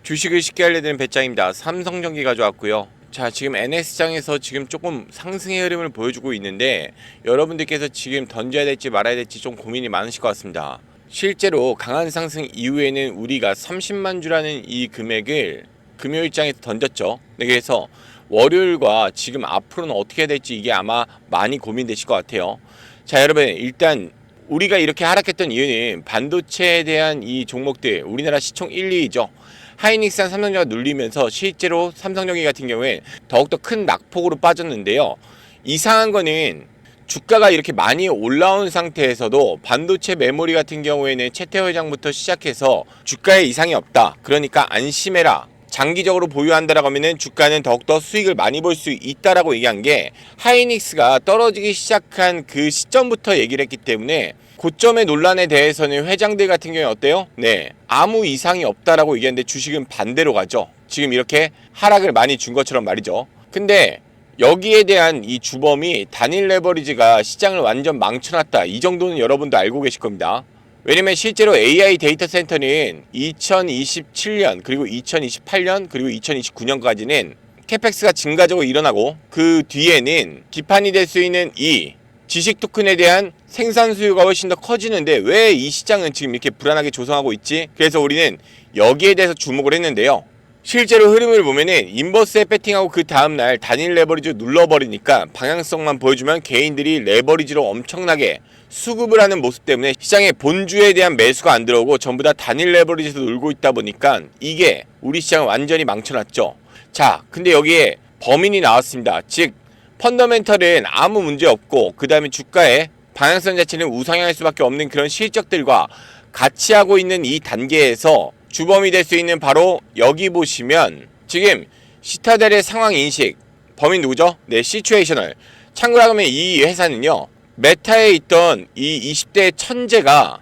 주식을 쉽게 알려드리는 배짱입니다. 삼성전기 가져왔고요. 자, 지금 NS장에서 지금 조금 상승의 흐름을 보여주고 있는데 여러분들께서 지금 던져야 될지 말아야 될지 좀 고민이 많으실 것 같습니다. 실제로 강한 상승 이후에는 우리가 30만 주라는 이 금액을 금요일장에서 던졌죠. 네, 그래서 월요일과 지금 앞으로는 어떻게 해야 될지 이게 아마 많이 고민되실 것 같아요. 자, 여러분, 일단 우리가 이렇게 하락했던 이유는 반도체에 대한 이 종목들, 우리나라 시총 1, 2위죠. 하이닉스한 삼성전기가 눌리면서 실제로 삼성전기 같은 경우에 더욱더 큰 낙폭으로 빠졌는데요. 이상한 거는 주가가 이렇게 많이 올라온 상태에서도 반도체 메모리 같은 경우에는 최태호 회장부터 시작해서 주가에 이상이 없다. 그러니까 안심해라. 장기적으로 보유한다라고 하면은 주가는 더욱더 수익을 많이 볼 수 있다라고 얘기한 게 하이닉스가 떨어지기 시작한 그 시점부터 얘기를 했기 때문에 고점의 논란에 대해서는 회장들 같은 경우에 어때요? 네, 아무 이상이 없다라고 얘기했는데 주식은 반대로 가죠. 지금 이렇게 하락을 많이 준 것처럼 말이죠. 근데 여기에 대한 이 주범이 단일 레버리지가 시장을 완전 망쳐놨다. 이 정도는 여러분도 알고 계실 겁니다. 왜냐면 실제로 AI 데이터 센터는 2027년 그리고 2028년 그리고 2029년까지는 캐펙스가 증가적으로 일어나고 그 뒤에는 기판이 될 수 있는 이 지식 토큰에 대한 생산 수요가 훨씬 더 커지는데 왜 이 시장은 지금 이렇게 불안하게 조성하고 있지? 그래서 우리는 여기에 대해서 주목을 했는데요. 실제로 흐름을 보면은 인버스에 배팅하고 그 다음날 단일 레버리지 눌러버리니까 방향성만 보여주면 개인들이 레버리지로 엄청나게 수급을 하는 모습 때문에 시장의 본주에 대한 매수가 안 들어오고 전부 다 단일 레버리지에서 놀고 있다 보니까 이게 우리 시장을 완전히 망쳐놨죠. 자, 근데 여기에 범인이 나왔습니다. 즉 펀더멘털은 아무 문제 없고 그 다음에 주가의 방향성 자체는 우상향할 수밖에 없는 그런 실적들과 같이 하고 있는 이 단계에서 주범이 될 수 있는 바로 여기 보시면 지금 시타델의 상황 인식 범인 누구죠? 네, 시츄에이셔널. 참고로 하면 이 회사는요 메타에 있던 이 20대 천재가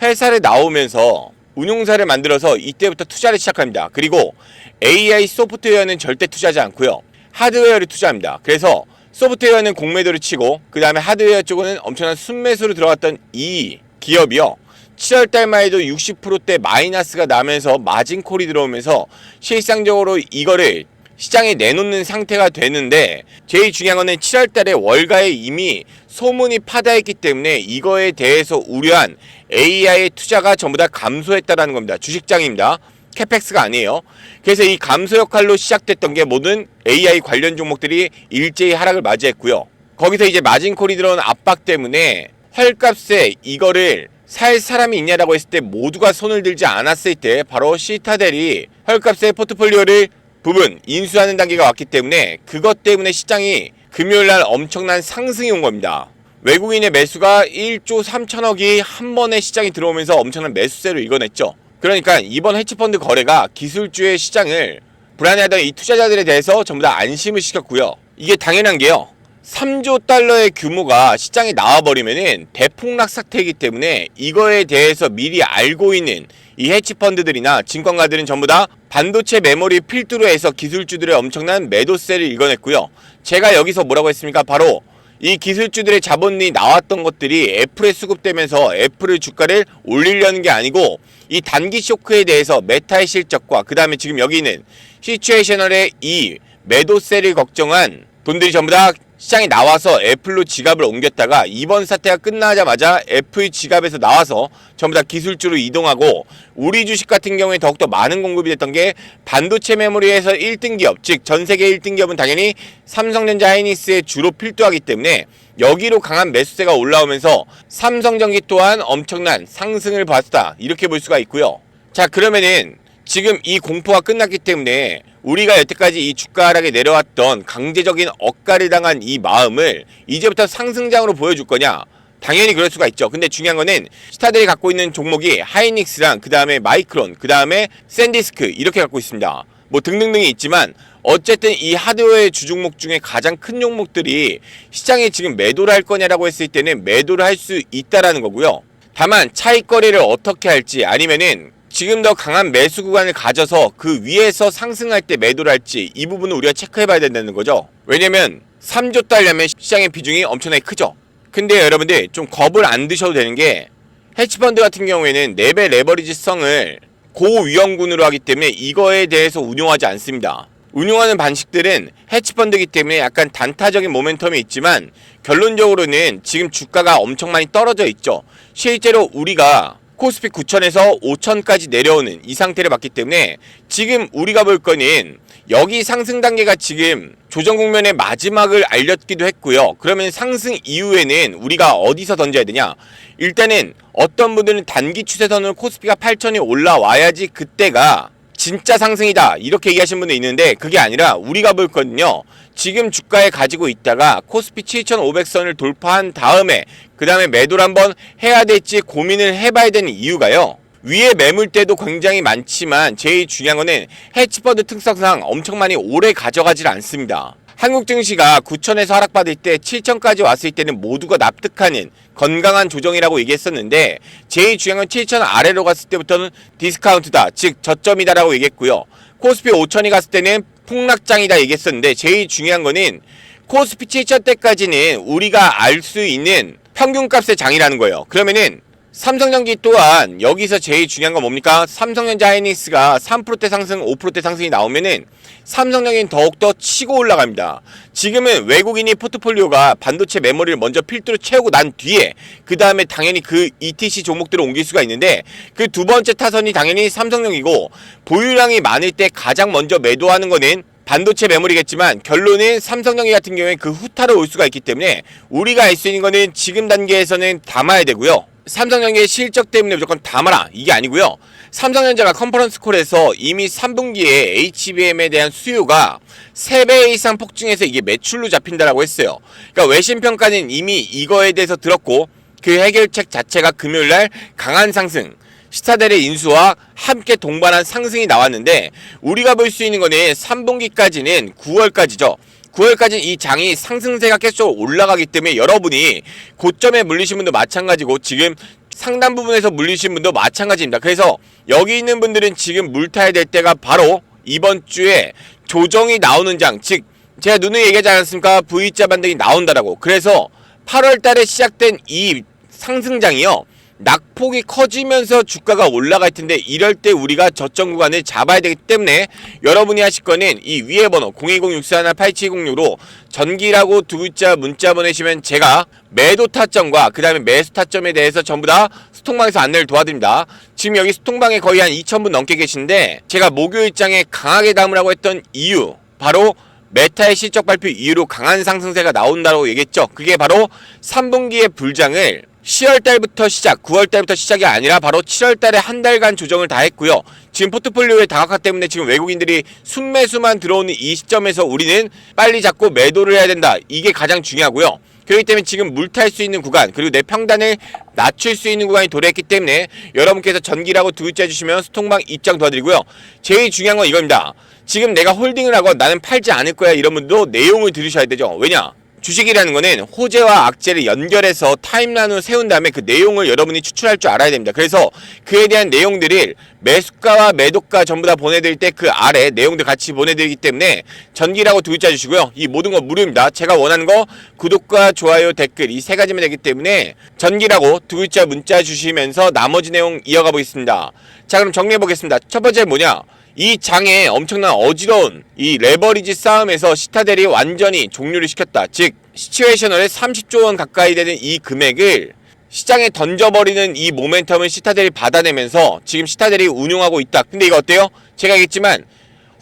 회사를 나오면서 운용사를 만들어서 이때부터 투자를 시작합니다. 그리고 AI 소프트웨어는 절대 투자하지 않고요 하드웨어를 투자합니다. 그래서 소프트웨어는 공매도를 치고 그 다음에 하드웨어 쪽은 엄청난 순매수로 들어갔던 이 기업이요 7월달만 해도 60%대 마이너스가 나면서 마진콜이 들어오면서 실상적으로 이거를 시장에 내놓는 상태가 되는데 제일 중요한 거는 7월달에 월가에 이미 소문이 파다했기 때문에 이거에 대해서 우려한 AI의 투자가 전부 다 감소했다라는 겁니다. 주식장입니다. 캐펙스가 아니에요. 그래서 이 감소 역할로 시작됐던 게 모든 AI 관련 종목들이 일제히 하락을 맞이했고요. 거기서 이제 마진콜이 들어온 압박 때문에 헐값에 이거를 살 사람이 있냐라고 했을 때 모두가 손을 들지 않았을 때 바로 시타델이 헐값의 포트폴리오를 부분 인수하는 단계가 왔기 때문에 그것 때문에 시장이 금요일날 엄청난 상승이 온 겁니다. 외국인의 매수가 1조 3천억이 한 번에 시장이 들어오면서 엄청난 매수세로 읽어냈죠. 그러니까 이번 헤지펀드 거래가 기술주의 시장을 불안해하던 이 투자자들에 대해서 전부 다 안심을 시켰고요. 이게 당연한 게요. 3조 달러의 규모가 시장에 나와버리면은 대폭락 사태이기 때문에 이거에 대해서 미리 알고 있는 이 헤지펀드들이나 증권가들은 전부 다 반도체 메모리 필두로 해서 기술주들의 엄청난 매도세를 읽어냈고요. 제가 여기서 뭐라고 했습니까? 바로 이 기술주들의 자본이 나왔던 것들이 애플에 수급되면서 애플의 주가를 올리려는 게 아니고 이 단기 쇼크에 대해서 메타의 실적과 그 다음에 지금 여기 있는 시츄에이셔널의 이 매도세를 걱정한 돈들이 전부 다 시장에 나와서 애플로 지갑을 옮겼다가 이번 사태가 끝나자마자 애플 지갑에서 나와서 전부 다 기술주로 이동하고 우리 주식 같은 경우에 더욱더 많은 공급이 됐던 게 반도체 메모리에서 1등 기업, 즉 전세계 1등 기업은 당연히 삼성전자 하이닉스에 주로 필두하기 때문에 여기로 강한 매수세가 올라오면서 삼성전기 또한 엄청난 상승을 봤다 이렇게 볼 수가 있고요. 자, 그러면은 지금 이 공포가 끝났기 때문에 우리가 여태까지 이 주가 하락에 내려왔던 강제적인 억가를 당한 이 마음을 이제부터 상승장으로 보여줄 거냐? 당연히 그럴 수가 있죠. 근데 중요한 거는 스타들이 갖고 있는 종목이 하이닉스랑 그 다음에 마이크론, 그 다음에 샌디스크 이렇게 갖고 있습니다. 뭐 등등등이 있지만 어쨌든 이 하드웨어의 주종목 중에 가장 큰 종목들이 시장에 지금 매도를 할 거냐라고 했을 때는 매도를 할 수 있다라는 거고요. 다만 차익 거래를 어떻게 할지 아니면은 지금 더 강한 매수 구간을 가져서 그 위에서 상승할 때 매도를 할지 이 부분은 우리가 체크해봐야 된다는 거죠. 왜냐면 3조 달러면 시장의 비중이 엄청나게 크죠. 근데 여러분들 좀 겁을 안 드셔도 되는 게 헤지펀드 같은 경우에는 4배 레버리지성을 고위험군으로 하기 때문에 이거에 대해서 운용하지 않습니다. 운용하는 방식들은 해치펀드이기 때문에 약간 단타적인 모멘텀이 있지만 결론적으로는 지금 주가가 엄청 많이 떨어져 있죠. 실제로 우리가 코스피 9천에서 5천까지 내려오는 이 상태를 봤기 때문에 지금 우리가 볼 거는 여기 상승 단계가 지금 조정 국면의 마지막을 알렸기도 했고요. 그러면 상승 이후에는 우리가 어디서 던져야 되냐? 일단은 어떤 분들은 단기 추세선으로 코스피가 8천이 올라와야지 그때가 진짜 상승이다 이렇게 얘기하시는 분도 있는데 그게 아니라 우리가 볼 거는요. 지금 주가에 가지고 있다가 코스피 7500선을 돌파한 다음에 그 다음에 매도를 한번 해야 될지 고민을 해봐야 되는 이유가요. 위에 매물대도 굉장히 많지만 제일 중요한 거는 해치펀드 특성상 엄청 많이 오래 가져가질 않습니다. 한국 증시가 9천에서 하락받을 때 7천까지 왔을 때는 모두가 납득하는 건강한 조정이라고 얘기했었는데 제일 중요한 건 7천 아래로 갔을 때부터는 디스카운트다, 즉 저점이다 라고 얘기했고요. 코스피 5천이 갔을 때는 폭락장이다 얘기했었는데 제일 중요한 거는 코스피 7천 때까지는 우리가 알 수 있는 평균값의 장이라는 거예요. 그러면은 삼성전기 또한 여기서 제일 중요한 건 뭡니까? 삼성전자 하이닉스가 3%대 상승, 5%대 상승이 나오면은 삼성전기는 더욱더 치고 올라갑니다. 지금은 외국인이 포트폴리오가 반도체 메모리를 먼저 필두로 채우고 난 뒤에 그 다음에 당연히 그 ETC 종목들을 옮길 수가 있는데 그 두 번째 타선이 당연히 삼성전기고 보유량이 많을 때 가장 먼저 매도하는 거는 반도체 메모리겠지만 결론은 삼성전기 같은 경우에 그 후타로 올 수가 있기 때문에 우리가 알 수 있는 거는 지금 단계에서는 담아야 되고요. 삼성전기의 실적 때문에 무조건 담아라 이게 아니고요. 삼성전자가 컨퍼런스 콜에서 이미 3분기에 HBM에 대한 수요가 3배 이상 폭증해서 이게 매출로 잡힌다라고 했어요. 그러니까 외신평가는 이미 이거에 대해서 들었고 그 해결책 자체가 금요일날 강한 상승 시타델의 인수와 함께 동반한 상승이 나왔는데 우리가 볼 수 있는 거는 3분기까지는 9월까지죠. 9월까지 이 장이 상승세가 계속 올라가기 때문에 여러분이 고점에 물리신 분도 마찬가지고 지금 상단 부분에서 물리신 분도 마찬가지입니다. 그래서 여기 있는 분들은 지금 물타야 될 때가 바로 이번 주에 조정이 나오는 장, 즉 제가 누누이 얘기하지 않았습니까? V자 반등이 나온다라고. 그래서 8월 달에 시작된 이 상승장이요. 낙폭이 커지면서 주가가 올라갈 텐데 이럴 때 우리가 저점 구간을 잡아야 되기 때문에 여러분이 하실 거는 이 위에 번호 010-641-8706로 전기라고 두 글자 문자 보내시면 제가 매도 타점과 그 다음에 매수 타점에 대해서 전부 다 스톡방에서 안내를 도와드립니다. 지금 여기 스톡방에 거의 한 2,000분 넘게 계신데 제가 목요일장에 강하게 담으라고 했던 이유 바로 메타의 실적 발표 이후로 강한 상승세가 나온다고 얘기했죠. 그게 바로 3분기의 불장을 10월달부터 시작, 9월달부터 시작이 아니라 바로 7월달에 한 달간 조정을 다 했고요. 지금 포트폴리오의 다각화 때문에 지금 외국인들이 순매수만 들어오는 이 시점에서 우리는 빨리 잡고 매도를 해야 된다. 이게 가장 중요하고요. 그렇기 때문에 지금 물탈 수 있는 구간 그리고 내 평단을 낮출 수 있는 구간이 도래했기 때문에 여러분께서 전기라고 두 글자 해주시면 스톡방 입장 도와드리고요. 제일 중요한 건 이겁니다. 지금 내가 홀딩을 하고 나는 팔지 않을 거야 이런 분도 내용을 들으셔야 되죠. 왜냐? 주식이라는 거는 호재와 악재를 연결해서 타임라인으로 세운 다음에 그 내용을 여러분이 추출할 줄 알아야 됩니다. 그래서 그에 대한 내용들을 매수가와 매도가 전부 다 보내드릴 때 그 아래 내용들 같이 보내드리기 때문에 전기라고 두 글자 주시고요. 이 모든 거 무료입니다. 제가 원하는 거 구독과 좋아요, 댓글 이 세 가지면 되기 때문에 전기라고 두 글자 문자 주시면서 나머지 내용 이어가 보겠습니다. 자, 그럼 정리해 보겠습니다. 첫 번째 뭐냐? 이 장에 엄청난 어지러운 이 레버리지 싸움에서 시타델이 완전히 종료를 시켰다. 즉 시츄에이셔널에 30조 원 가까이 되는 이 금액을 시장에 던져버리는 이 모멘텀을 시타델이 받아내면서 지금 시타델이 운용하고 있다. 근데 이거 어때요? 제가 얘기했지만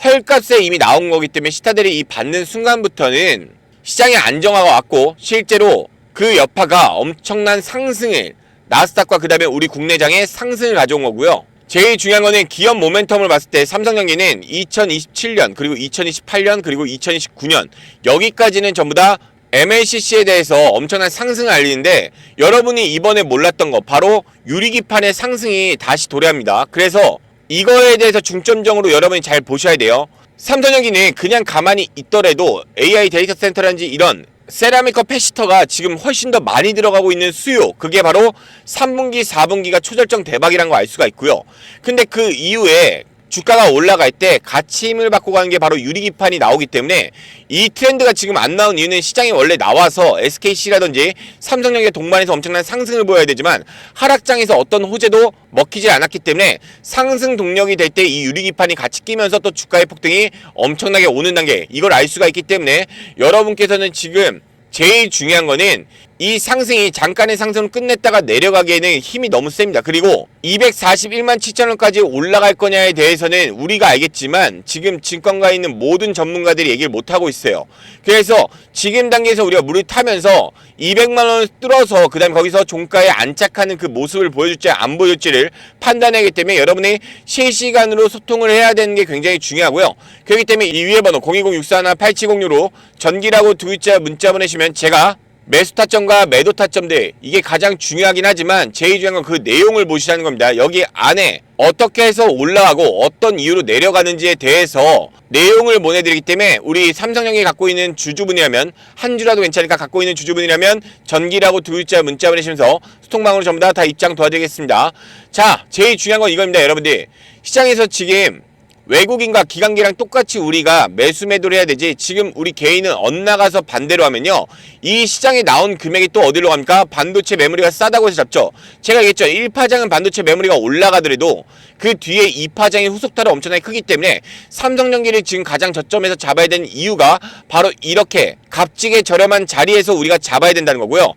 헐값에 이미 나온 거기 때문에 시타델이 이 받는 순간부터는 시장의 안정화가 왔고 실제로 그 여파가 엄청난 상승을 나스닥과 그 다음에 우리 국내장의 상승을 가져온 거고요. 제일 중요한 거는 기업 모멘텀을 봤을 때 삼성전기는 2027년 그리고 2028년 그리고 2029년 여기까지는 전부 다 MLCC에 대해서 엄청난 상승을 알리는데 여러분이 이번에 몰랐던 거 바로 유리기판의 상승이 다시 도래합니다. 그래서 이거에 대해서 중점적으로 여러분이 잘 보셔야 돼요. 삼성전기는 그냥 가만히 있더라도 AI 데이터 센터라든지 이런 세라믹 커패시터가 지금 훨씬 더 많이 들어가고 있는 수요 그게 바로 3분기 4분기가 초절정 대박이란 거 알 수가 있고요. 근데 그 이후에 주가가 올라갈 때 같이 힘을 받고 가는 게 바로 유리기판이 나오기 때문에 이 트렌드가 지금 안 나온 이유는 시장이 원래 나와서 SKC라든지 삼성전기가 동반해서 엄청난 상승을 보여야 되지만 하락장에서 어떤 호재도 먹히지 않았기 때문에 상승 동력이 될 때 이 유리기판이 같이 끼면서 또 주가의 폭등이 엄청나게 오는 단계, 이걸 알 수가 있기 때문에 여러분께서는 지금 제일 중요한 거는 이 상승이 잠깐의 상승을 끝냈다가 내려가기에는 힘이 너무 셉니다. 그리고 241만 7천원까지 올라갈 거냐에 대해서는 우리가 알겠지만 지금 증권가에 있는 모든 전문가들이 얘기를 못하고 있어요. 그래서 지금 단계에서 우리가 물을 타면서 200만원을 뚫어서 그 다음에 거기서 종가에 안착하는 그 모습을 보여줄지 안 보여줄지를 판단하기 때문에 여러분이 실시간으로 소통을 해야 되는 게 굉장히 중요하고요. 그렇기 때문에 이 위에 번호 020-64-8706로 전기라고 두 글자 문자 보내시면 제가 매수 타점과 매도 타점들, 이게 가장 중요하긴 하지만 제일 중요한 건 그 내용을 보시라는 겁니다. 여기 안에 어떻게 해서 올라가고 어떤 이유로 내려가는지에 대해서 내용을 보내드리기 때문에 우리 삼성전기 갖고 있는 주주분이라면 한 주라도 괜찮으니까 갖고 있는 주주분이라면 전기라고 두 글자 문자 보내시면서 소통방으로 전부 다 입장 도와드리겠습니다. 자, 제일 중요한 건 이겁니다. 여러분들, 시장에서 지금 외국인과 기관기랑 똑같이 우리가 매수 매도를 해야 되지, 지금 우리 개인은 엇나가서 반대로 하면요, 이 시장에 나온 금액이 또 어디로 갑니까? 반도체 메모리가 싸다고 해서 잡죠. 제가 얘기했죠. 1파장은 반도체 메모리가 올라가더라도 그 뒤에 2파장의 후속타로 엄청나게 크기 때문에 삼성전기를 지금 가장 저점에서 잡아야 되는 이유가 바로 이렇게 값지게 저렴한 자리에서 우리가 잡아야 된다는 거고요.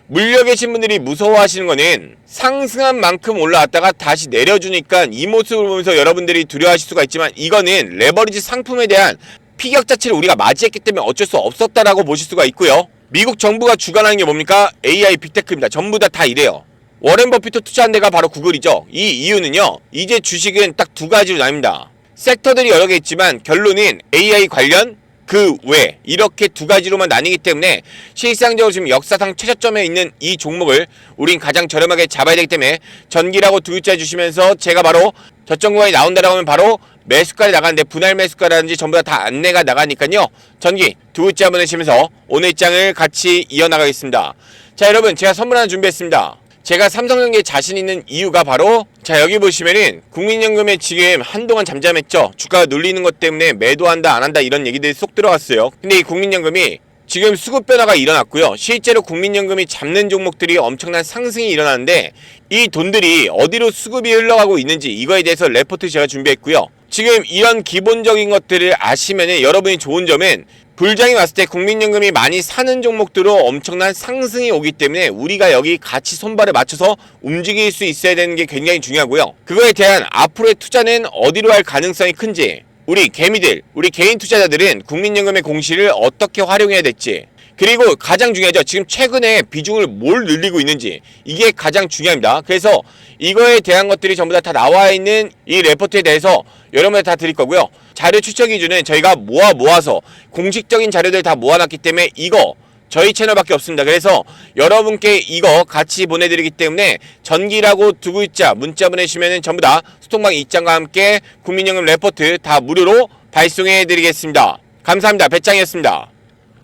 물려 계신 분들이 무서워하시는 거는 상승한 만큼 올라왔다가 다시 내려주니까 이 모습을 보면서 여러분들이 두려워하실 수가 있지만, 이거는 레버리지 상품에 대한 피격 자체를 우리가 맞이했기 때문에 어쩔 수 없었다라고 보실 수가 있고요. 미국 정부가 주관하는 게 뭡니까? AI 빅테크입니다. 전부 다 이래요. 워렌 버핏도 투자한 데가 바로 구글이죠. 이 이유는요, 이제 주식은 딱 두 가지로 나뉩니다. 섹터들이 여러 개 있지만 결론은 AI 관련, 그 외, 이렇게 두 가지로만 나뉘기 때문에 실상적으로 지금 역사상 최저점에 있는 이 종목을 우린 가장 저렴하게 잡아야 되기 때문에 전기라고 두 글자 해주시면서 제가 바로 저점 구간이 나온다라고 하면 바로 매수가에 나가는데 분할 매수가라든지 전부 다 안내가 나가니까요, 전기 두 글자 보내시면서 오늘 장을 같이 이어나가겠습니다. 자, 여러분, 제가 선물 하나 준비했습니다. 제가 삼성전기에 자신 있는 이유가 바로, 자, 여기 보시면은 국민연금에 지금 한동안 잠잠했죠. 주가가 눌리는 것 때문에 매도한다 안 한다 이런 얘기들이 쏙 들어왔어요. 근데 이 국민연금이 지금 수급 변화가 일어났고요. 실제로 국민연금이 잡는 종목들이 엄청난 상승이 일어나는데 이 돈들이 어디로 수급이 흘러가고 있는지, 이거에 대해서 레포트 제가 준비했고요. 지금 이런 기본적인 것들을 아시면은 여러분이 좋은 점은 불장이 왔을 때 국민연금이 많이 사는 종목들로 엄청난 상승이 오기 때문에 우리가 여기 같이 손발을 맞춰서 움직일 수 있어야 되는 게 굉장히 중요하고요. 그거에 대한 앞으로의 투자는 어디로 할 가능성이 큰지, 우리 개미들, 우리 개인 투자자들은 국민연금의 공시를 어떻게 활용해야 될지, 그리고 가장 중요하죠. 지금 최근에 비중을 뭘 늘리고 있는지, 이게 가장 중요합니다. 그래서 이거에 대한 것들이 전부 다 나와 있는 이 레포트에 대해서 여러분들 다 드릴 거고요. 자료 추적 기준은 저희가 모아서 공식적인 자료들 다 모아놨기 때문에 이거 저희 채널밖에 없습니다. 그래서 여러분께 이거 같이 보내드리기 때문에 전기라고 두 글자 문자 보내시면 전부 다 소통방 입장과 함께 국민연금 레포트 다 무료로 발송해드리겠습니다. 감사합니다. 배짱이었습니다.